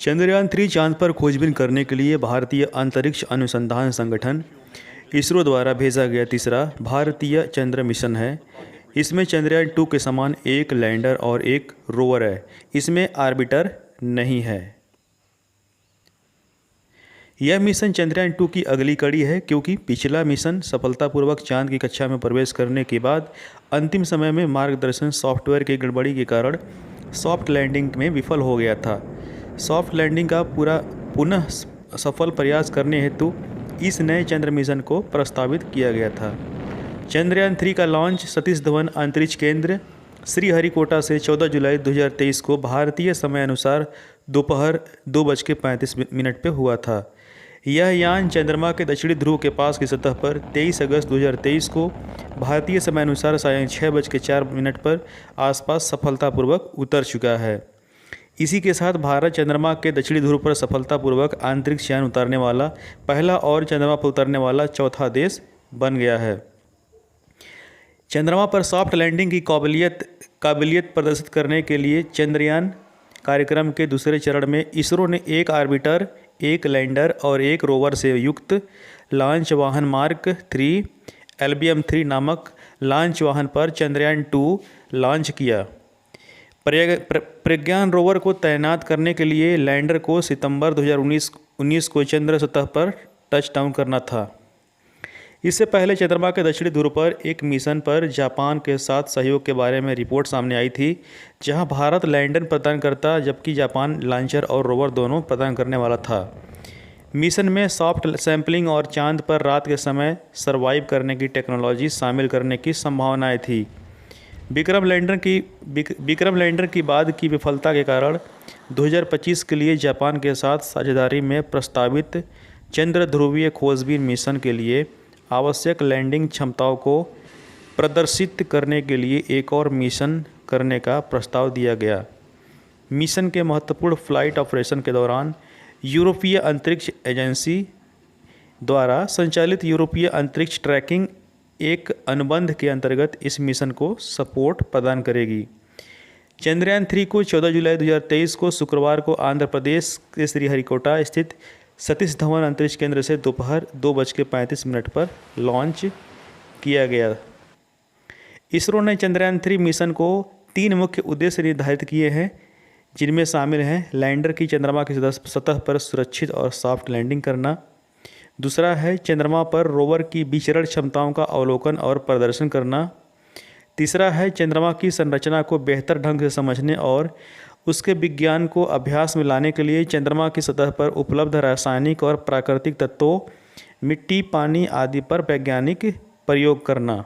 चंद्रयान-3 चांद पर खोजबीन करने के लिए भारतीय अंतरिक्ष अनुसंधान संगठन इसरो द्वारा भेजा गया तीसरा भारतीय चंद्र मिशन है। इसमें चंद्रयान-2 के समान एक लैंडर और एक रोवर है। इसमें ऑर्बिटर नहीं है। यह मिशन चंद्रयान-2 की अगली कड़ी है, क्योंकि पिछला मिशन सफलतापूर्वक चांद की कक्षा में प्रवेश करने के बाद अंतिम समय में मार्गदर्शन सॉफ्टवेयर की गड़बड़ी के कारण सॉफ्ट लैंडिंग में विफल हो गया था। सॉफ्ट लैंडिंग का पुनः सफल प्रयास करने हेतु इस नए चंद्र मिशन को प्रस्तावित किया गया था। चंद्रयान-3 का लॉन्च सतीश धवन अंतरिक्ष केंद्र श्रीहरिकोटा से 14 जुलाई 2023 को भारतीय समय अनुसार दोपहर 2:35 पर हुआ था। यह यान चंद्रमा के दक्षिणी ध्रुव के पास की सतह पर 23 अगस्त 2023 को भारतीय समय अनुसार सायं 6:04 पर आसपास सफलतापूर्वक उतर चुका है। इसी के साथ भारत चंद्रमा के दक्षिणी ध्रुव पर सफलतापूर्वक अंतरिक्ष यान उतारने वाला पहला और चंद्रमा पर उतरने वाला चौथा देश बन गया है। चंद्रमा पर सॉफ्ट लैंडिंग की काबिलियत प्रदर्शित करने के लिए चंद्रयान कार्यक्रम के दूसरे चरण में इसरो ने एक ऑर्बिटर, एक लैंडर और एक रोवर से युक्त लॉन्च वाहन मार्क 3 LBM-3 नामक लॉन्च वाहन पर चंद्रयान-2 लॉन्च किया। प्रज्ञान रोवर को तैनात करने के लिए लैंडर को सितंबर 2019 को चंद्र सतह पर टचडाउन करना था। इससे पहले चंद्रमा के दक्षिणी ध्रुव पर एक मिशन पर जापान के साथ सहयोग के बारे में रिपोर्ट सामने आई थी, जहां भारत लैंडर प्रदान करता जबकि जापान लॉन्चर और रोवर दोनों प्रदान करने वाला था। मिशन में सॉफ्ट सैंपलिंग और चांद पर रात के समय सर्वाइव करने की टेक्नोलॉजी शामिल करने की संभावनाएं थी। विक्रम लैंडर की बाद की विफलता के कारण 2025 के लिए जापान के साथ साझेदारी में प्रस्तावित चंद्र ध्रुवीय खोजबीन मिशन के लिए आवश्यक लैंडिंग क्षमताओं को प्रदर्शित करने के लिए एक और मिशन करने का प्रस्ताव दिया गया। मिशन के महत्वपूर्ण फ्लाइट ऑपरेशन के दौरान यूरोपीय अंतरिक्ष एजेंसी द्वारा संचालित यूरोपीय अंतरिक्ष ट्रैकिंग एक अनुबंध के अंतर्गत इस मिशन को सपोर्ट प्रदान करेगी। चंद्रयान-3 को 14 जुलाई 2023 को शुक्रवार को आंध्र प्रदेश के श्रीहरिकोटा स्थित सतीश धवन अंतरिक्ष केंद्र से दोपहर 2:35 पर लॉन्च किया गया। इसरो ने चंद्रयान-3 मिशन को 3 मुख्य उद्देश्य निर्धारित किए हैं, जिनमें शामिल हैं लैंडर की चंद्रमा की सतह पर सुरक्षित और सॉफ्ट लैंडिंग करना। दूसरा है चंद्रमा पर रोवर की विचरण क्षमताओं का अवलोकन और प्रदर्शन करना। तीसरा है चंद्रमा की संरचना को बेहतर ढंग से समझने और उसके विज्ञान को अभ्यास में लाने के लिए चंद्रमा की सतह पर उपलब्ध रासायनिक और प्राकृतिक तत्वों, मिट्टी, पानी आदि पर वैज्ञानिक प्रयोग करना।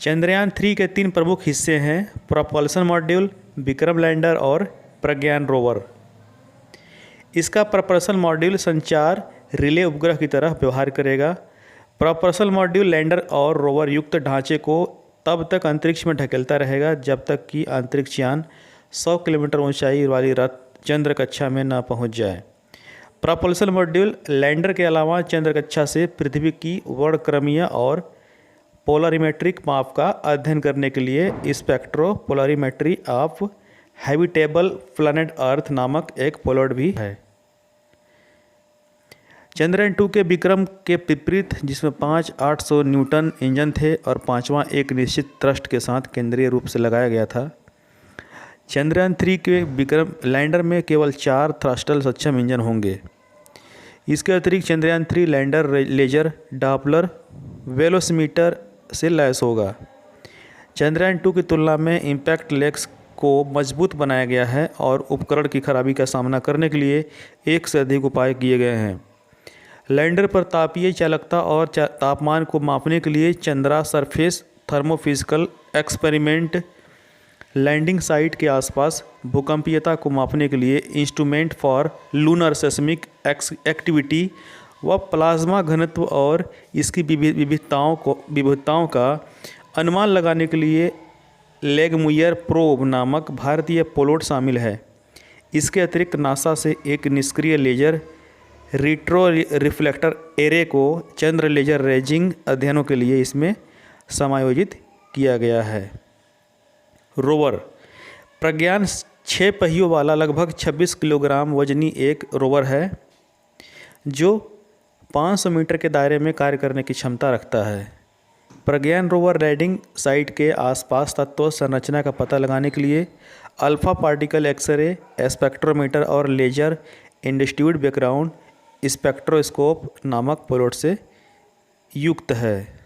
चंद्रयान-3 के 3 प्रमुख हिस्से हैं: प्रोपल्शन मॉड्यूल, विक्रम लैंडर और प्रज्ञान रोवर। इसका प्रोपल्शन मॉड्यूल संचार रिले उपग्रह की तरह व्यवहार करेगा। प्रोपल्शन मॉड्यूल लैंडर और रोवर युक्त ढांचे को तब तक अंतरिक्ष में ढकेलता रहेगा जब तक कि अंतरिक्ष यान 100 किलोमीटर ऊंचाई वाली चंद्र कक्षा में न पहुंच जाए। प्रोपल्शन मॉड्यूल लैंडर के अलावा चंद्र कक्षा से पृथ्वी की वर्णक्रमीय और पोलरीमेट्रिक माप का अध्ययन करने के लिए spectropolarimetry of habitable planet earth नामक एक पेलोड भी है। चंद्रयान-2 के विक्रम के विपरीत, जिसमें 5 800 न्यूटन इंजन थे और पांचवां एक निश्चित थ्रस्ट के साथ केंद्रीय रूप से लगाया गया था, चंद्रयान-3 के विक्रम लैंडर में केवल 4 थ्रस्टल सक्षम इंजन होंगे। इसके अतिरिक्त चंद्रयान-3 लैंडर लेजर डॉपलर वेलोसिमीटर से लैस होगा। चंद्रयान-2 की तुलना में इम्पैक्ट लेग्स को मजबूत बनाया गया है और उपकरण की खराबी का सामना करने के लिए एक से अधिक उपाय किए गए हैं। लैंडर पर तापीय चालकता और तापमान को मापने के लिए Chandra surface thermophysical experiment, landing site के आसपास भूकंपीयता को मापने के लिए instrument for lunar seismic activity व प्लाज्मा घनत्व और इसकी विविधताओं का अनुमान लगाने के लिए लेगमुयर प्रोब नामक भारतीय पेलोड शामिल है। इसके अतिरिक्त नासा से एक निष्क्रिय लेजर रिट्रो रिफ्लेक्टर एरे को चंद्र लेजर रेजिंग अध्ययनों के लिए इसमें समायोजित किया गया है। रोवर प्रज्ञान 6 पहियों वाला लगभग 26 किलोग्राम वजनी एक रोवर है जो 500 मीटर के दायरे में कार्य करने की क्षमता रखता है। प्रज्ञान रोवर लैंडिंग साइट के आसपास तत्व संरचना का पता लगाने के लिए अल्फा पार्टिकल एक्सरे स्पेक्ट्रोमीटर और लेजर इंड्यूस्ड बैकग्राउंड स्पेक्ट्रोस्कोप नामक प्लॉट से युक्त है।